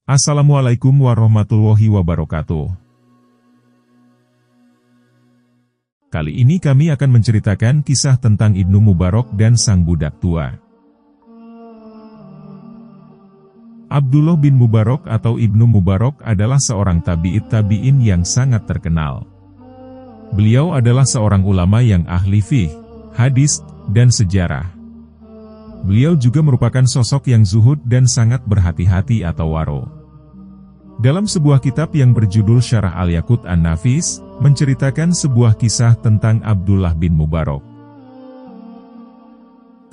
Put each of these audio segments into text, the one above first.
Assalamualaikum warahmatullahi wabarakatuh. Kali ini kami akan menceritakan kisah tentang Ibnu Mubarak dan sang budak tua. Abdullah bin Mubarak atau Ibnu Mubarak adalah seorang tabi'in yang sangat terkenal. Beliau adalah seorang ulama yang ahli fiqh, hadis, dan sejarah. Beliau juga merupakan sosok yang zuhud dan sangat berhati-hati atau waro. Dalam sebuah kitab yang berjudul Syarah Al-Yaqut An-Nafis, menceritakan sebuah kisah tentang Abdullah bin Mubarak.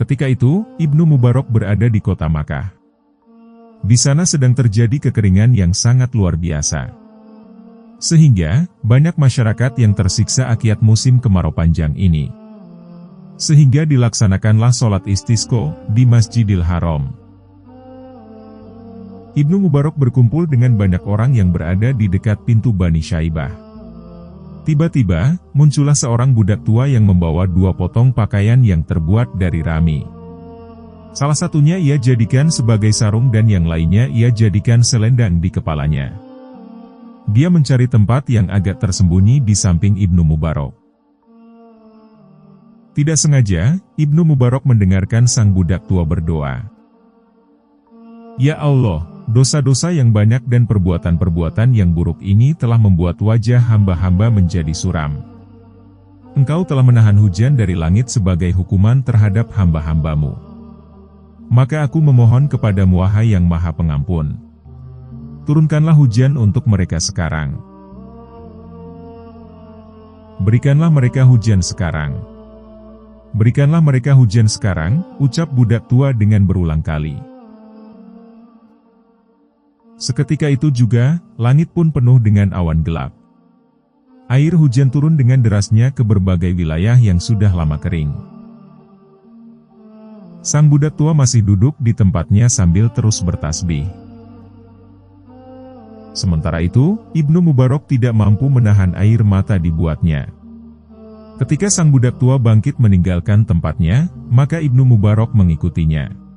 Ketika itu, Ibnu Mubarak berada di kota Makkah. Di sana sedang terjadi kekeringan yang sangat luar biasa. Sehingga, banyak masyarakat yang tersiksa akibat musim kemarau panjang ini. Sehingga dilaksanakanlah sholat istisqa di Masjidil Haram. Ibnu Mubarak berkumpul dengan banyak orang yang berada di dekat pintu Bani Syaibah. Tiba-tiba, muncullah seorang budak tua yang membawa 2 potong pakaian yang terbuat dari rami. Salah satunya ia jadikan sebagai sarung dan yang lainnya ia jadikan selendang di kepalanya. Dia mencari tempat yang agak tersembunyi di samping Ibnu Mubarak. Tidak sengaja, Ibnu Mubarak mendengarkan sang budak tua berdoa. Ya Allah, dosa-dosa yang banyak dan perbuatan-perbuatan yang buruk ini telah membuat wajah hamba-hamba menjadi suram. Engkau telah menahan hujan dari langit sebagai hukuman terhadap hamba-hambamu. Maka aku memohon kepadamu wahai yang maha pengampun. Turunkanlah hujan untuk mereka sekarang. Berikanlah mereka hujan sekarang. Berikanlah mereka hujan sekarang, ucap budak tua dengan berulang kali. Seketika itu juga, langit pun penuh dengan awan gelap. Air hujan turun dengan derasnya ke berbagai wilayah yang sudah lama kering. Sang budak tua masih duduk di tempatnya sambil terus bertasbih. Sementara itu, Ibnu Mubarak tidak mampu menahan air mata dibuatnya. Ketika sang budak tua bangkit meninggalkan tempatnya, maka Ibnu Mubarak mengikutinya.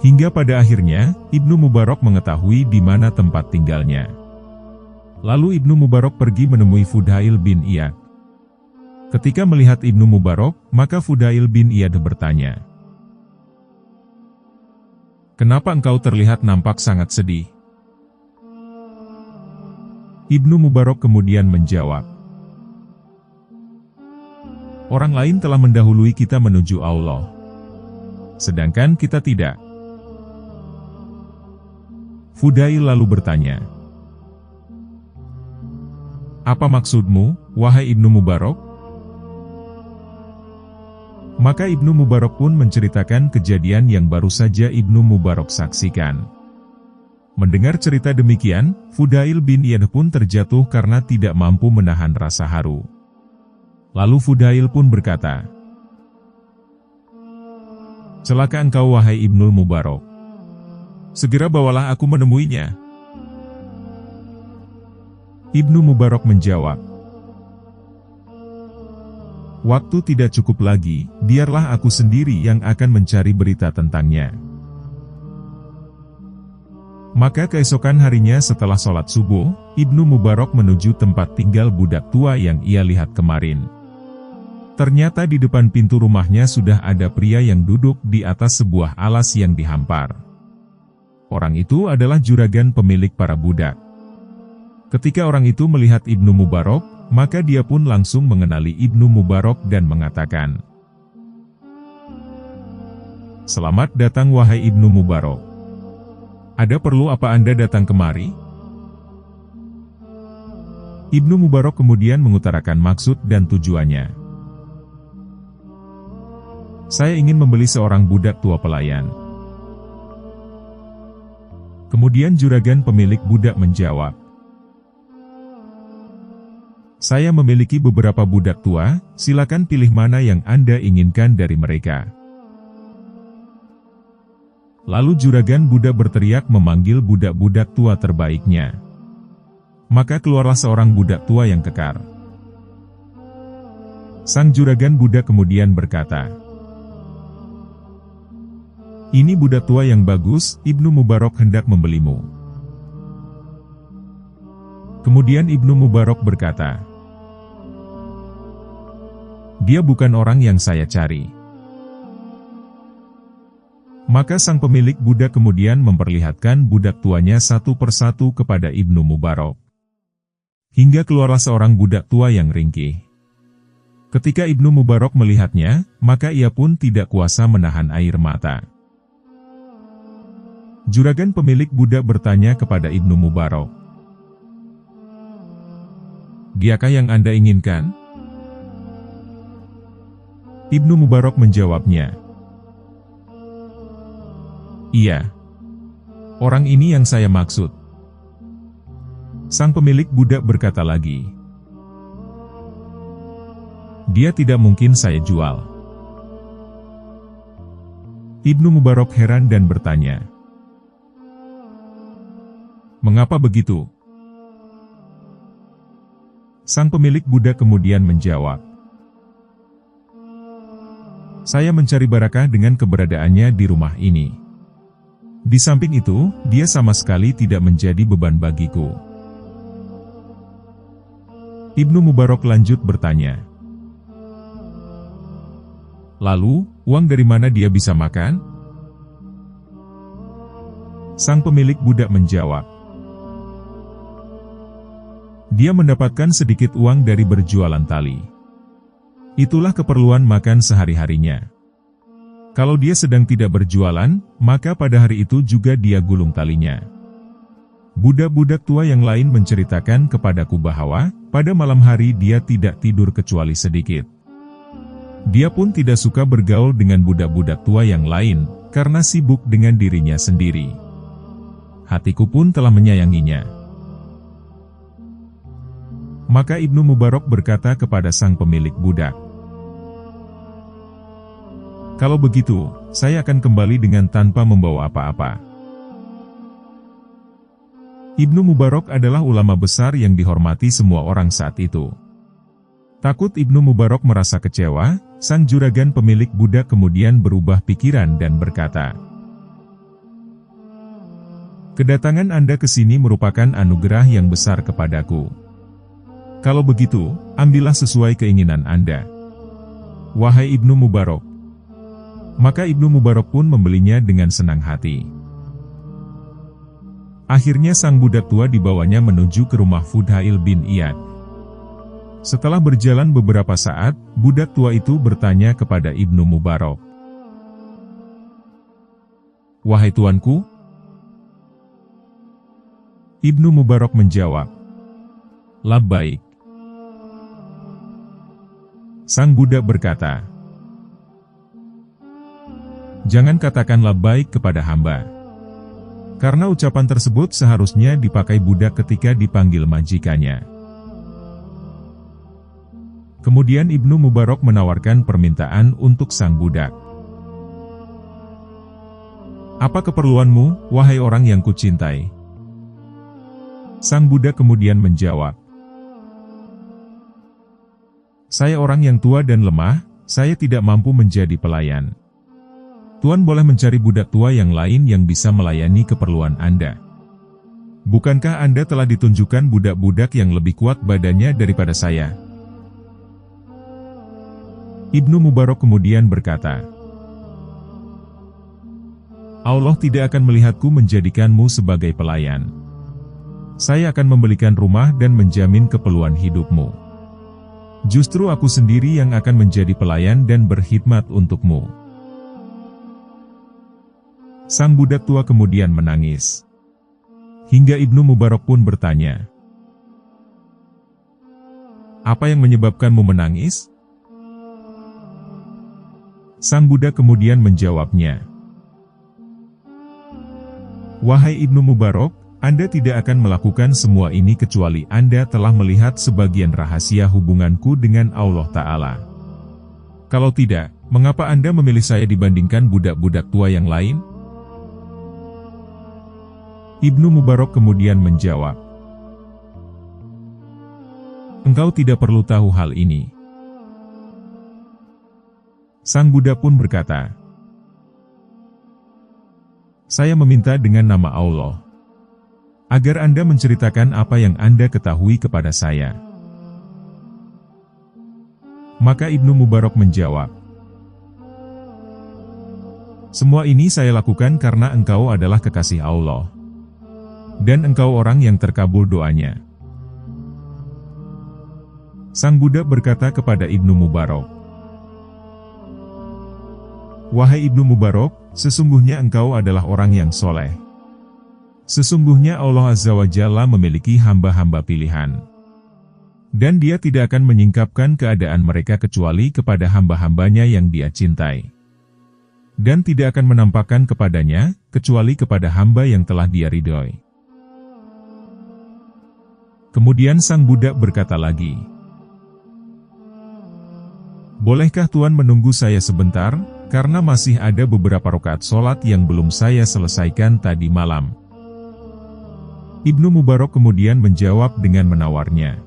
Hingga pada akhirnya, Ibnu Mubarak mengetahui di mana tempat tinggalnya. Lalu Ibnu Mubarak pergi menemui Fudail bin Iyad. Ketika melihat Ibnu Mubarak, maka Fudail bin Iyad bertanya, "Kenapa engkau terlihat nampak sangat sedih?" Ibnu Mubarak kemudian menjawab, "Orang lain telah mendahului kita menuju Allah, sedangkan kita tidak." Fudail lalu bertanya, "Apa maksudmu, wahai Ibnu Mubarak?" Maka Ibnu Mubarak pun menceritakan kejadian yang baru saja Ibnu Mubarak saksikan. Mendengar cerita demikian, Fudail bin Iyad pun terjatuh karena tidak mampu menahan rasa haru. Lalu Fudail pun berkata, "Celaka engkau wahai Ibnu Mubarak. Segera bawalah aku menemuinya." Ibnu Mubarak menjawab, "Waktu tidak cukup lagi, biarlah aku sendiri yang akan mencari berita tentangnya." Maka keesokan harinya setelah sholat subuh, Ibnu Mubarak menuju tempat tinggal budak tua yang ia lihat kemarin. Ternyata di depan pintu rumahnya sudah ada pria yang duduk di atas sebuah alas yang dihampar. Orang itu adalah juragan pemilik para budak. Ketika orang itu melihat Ibnu Mubarak, maka dia pun langsung mengenali Ibnu Mubarak dan mengatakan, "Selamat datang wahai Ibnu Mubarak. Ada perlu apa Anda datang kemari?" Ibnu Mubarak kemudian mengutarakan maksud dan tujuannya. "Saya ingin membeli seorang budak tua pelayan." Kemudian juragan pemilik budak menjawab, "Saya memiliki beberapa budak tua, silakan pilih mana yang Anda inginkan dari mereka." Lalu juragan budak berteriak memanggil budak-budak tua terbaiknya. Maka keluarlah seorang budak tua yang kekar. Sang juragan budak kemudian berkata, "Ini budak tua yang bagus, Ibnu Mubarak hendak membelimu. Kemudian Ibnu Mubarak berkata, "Dia bukan orang yang saya cari." Maka sang pemilik budak kemudian memperlihatkan budak tuanya satu persatu kepada Ibnu Mubarak. Hingga keluarlah seorang budak tua yang ringkih. Ketika Ibnu Mubarak melihatnya, maka ia pun tidak kuasa menahan air mata. Juragan pemilik budak bertanya kepada Ibnu Mubarak, "Diakah yang Anda inginkan?" Ibnu Mubarak menjawabnya, "Iya, orang ini yang saya maksud." Sang pemilik budak berkata lagi, "Dia tidak mungkin saya jual." Ibnu Mubarak heran dan bertanya, "Mengapa begitu?" Sang pemilik budak kemudian menjawab, "Saya mencari barakah dengan keberadaannya di rumah ini. Di samping itu, dia sama sekali tidak menjadi beban bagiku." Ibnu Mubarak lanjut bertanya, "Lalu, uang dari mana dia bisa makan?" Sang pemilik budak menjawab, "Dia mendapatkan sedikit uang dari berjualan tali. Itulah keperluan makan sehari-harinya. Kalau dia sedang tidak berjualan, maka pada hari itu juga dia gulung talinya." Budak-budak tua yang lain menceritakan kepadaku bahwa, pada malam hari dia tidak tidur kecuali sedikit. Dia pun tidak suka bergaul dengan budak-budak tua yang lain, karena sibuk dengan dirinya sendiri. Hatiku pun telah menyayanginya. Maka Ibnu Mubarak berkata kepada sang pemilik budak, "Kalau begitu, saya akan kembali dengan tanpa membawa apa-apa." Ibnu Mubarak adalah ulama besar yang dihormati semua orang saat itu. Takut Ibnu Mubarak merasa kecewa, sang juragan pemilik budak kemudian berubah pikiran dan berkata, "Kedatangan Anda ke sini merupakan anugerah yang besar kepadaku. Kalau begitu, ambillah sesuai keinginan Anda, wahai Ibnu Mubarak." Maka Ibnu Mubarak pun membelinya dengan senang hati. Akhirnya sang budak tua dibawanya menuju ke rumah Fudhail bin Iyad. Setelah berjalan beberapa saat, budak tua itu bertanya kepada Ibnu Mubarak, "Wahai tuanku?" Ibnu Mubarak menjawab, "Labbaik." Sang budak berkata, "Jangan katakan labbaik kepada hamba." Karena ucapan tersebut seharusnya dipakai budak ketika dipanggil majikannya. Kemudian Ibnu Mubarak menawarkan permintaan untuk sang budak. "Apa keperluanmu, wahai orang yang kucintai?" Sang budak kemudian menjawab, "Saya orang yang tua dan lemah, saya tidak mampu menjadi pelayan. Tuan boleh mencari budak tua yang lain yang bisa melayani keperluan Anda. Bukankah Anda telah ditunjukkan budak-budak yang lebih kuat badannya daripada saya?" Ibnu Mubarak kemudian berkata, "Allah tidak akan melihatku menjadikanmu sebagai pelayan. Saya akan membelikan rumah dan menjamin keperluan hidupmu. Justru aku sendiri yang akan menjadi pelayan dan berkhidmat untukmu." Sang budak tua kemudian menangis. Hingga Ibnu Mubarak pun bertanya, "Apa yang menyebabkanmu menangis?" Sang budak kemudian menjawabnya, "Wahai Ibnu Mubarak, Anda tidak akan melakukan semua ini kecuali Anda telah melihat sebagian rahasia hubunganku dengan Allah Ta'ala. Kalau tidak, mengapa Anda memilih saya dibandingkan budak-budak tua yang lain?" Ibnu Mubarak kemudian menjawab, "Engkau tidak perlu tahu hal ini." Sang budak pun berkata, "Saya meminta dengan nama Allah. agar Anda menceritakan apa yang Anda ketahui kepada saya." Maka Ibnu Mubarak menjawab, "Semua ini saya lakukan karena engkau adalah kekasih Allah, dan engkau orang yang terkabul doanya." Sang budak berkata kepada Ibnu Mubarak, "Wahai Ibnu Mubarak, sesungguhnya engkau adalah orang yang soleh. Sesungguhnya Allah Azza wa Jalla memiliki hamba-hamba pilihan. Dan Dia tidak akan menyingkapkan keadaan mereka kecuali kepada hamba-hambanya yang Dia cintai. Dan tidak akan menampakkan kepadanya, kecuali kepada hamba yang telah Dia ridhoi." Kemudian sang budak berkata lagi, "Bolehkah Tuan menunggu saya sebentar, karena masih ada beberapa rakaat sholat yang belum saya selesaikan tadi malam?" Ibnu Mubarak kemudian menjawab dengan menawarnya,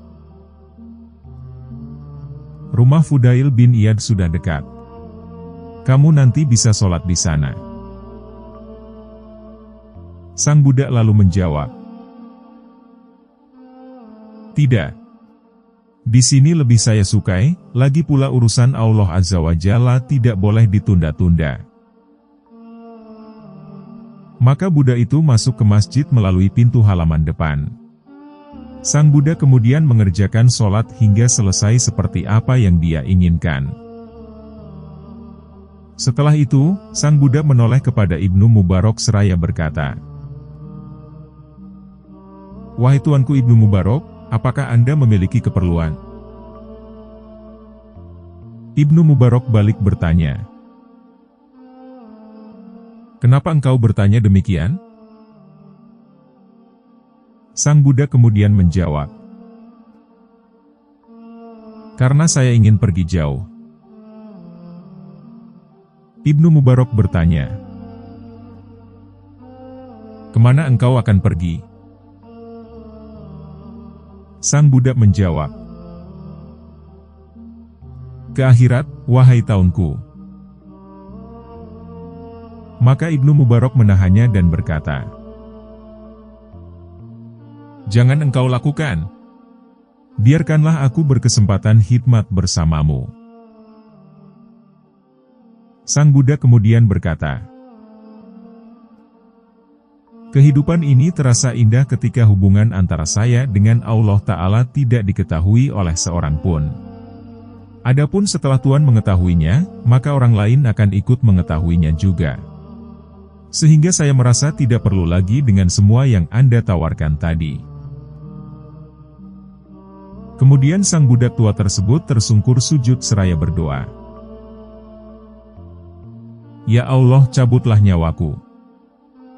"Rumah Fudail bin Iyad sudah dekat. Kamu nanti bisa sholat di sana." Sang budak lalu menjawab, "Tidak. Di sini lebih saya sukai, lagi pula urusan Allah Azza wa Jalla tidak boleh ditunda-tunda." Maka budak itu masuk ke masjid melalui pintu halaman depan. Sang budak kemudian mengerjakan sholat hingga selesai seperti apa yang dia inginkan. Setelah itu, sang budak menoleh kepada Ibnu Mubarak seraya berkata, "Wahai tuanku Ibnu Mubarak, apakah Anda memiliki keperluan?" Ibnu Mubarak balik bertanya, "Kenapa engkau bertanya demikian?" Sang budak kemudian menjawab, "Karena saya ingin pergi jauh." Ibnu Mubarak bertanya, "Kemana engkau akan pergi?" Sang budak menjawab, "Ke akhirat, wahai taunku." Maka Ibnu Mubarak menahannya dan berkata, "Jangan engkau lakukan. Biarkanlah aku berkesempatan khidmat bersamamu." Sang budak kemudian berkata, "Kehidupan ini terasa indah ketika hubungan antara saya dengan Allah Ta'ala tidak diketahui oleh seorang pun. Adapun setelah Tuhan mengetahuinya, maka orang lain akan ikut mengetahuinya juga. Sehingga saya merasa tidak perlu lagi dengan semua yang Anda tawarkan tadi." Kemudian sang budak tua tersebut tersungkur sujud seraya berdoa, "Ya Allah, cabutlah nyawaku,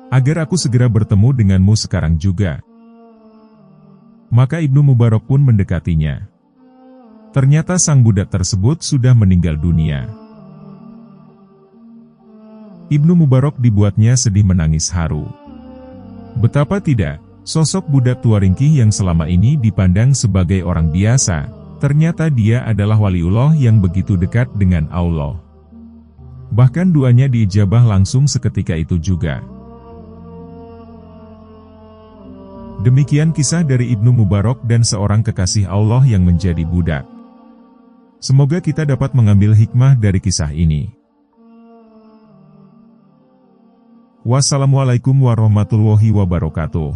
agar aku segera bertemu denganmu sekarang juga." Maka Ibnu Mubarak pun mendekatinya. Ternyata sang budak tersebut sudah meninggal dunia. Ibnu Mubarak dibuatnya sedih menangis haru. Betapa tidak, sosok budak tua ringkih yang selama ini dipandang sebagai orang biasa, ternyata dia adalah waliullah yang begitu dekat dengan Allah. Bahkan doanya diijabah langsung seketika itu juga. Demikian kisah dari Ibnu Mubarak dan seorang kekasih Allah yang menjadi budak. Semoga kita dapat mengambil hikmah dari kisah ini. Wassalamualaikum warahmatullahi wabarakatuh.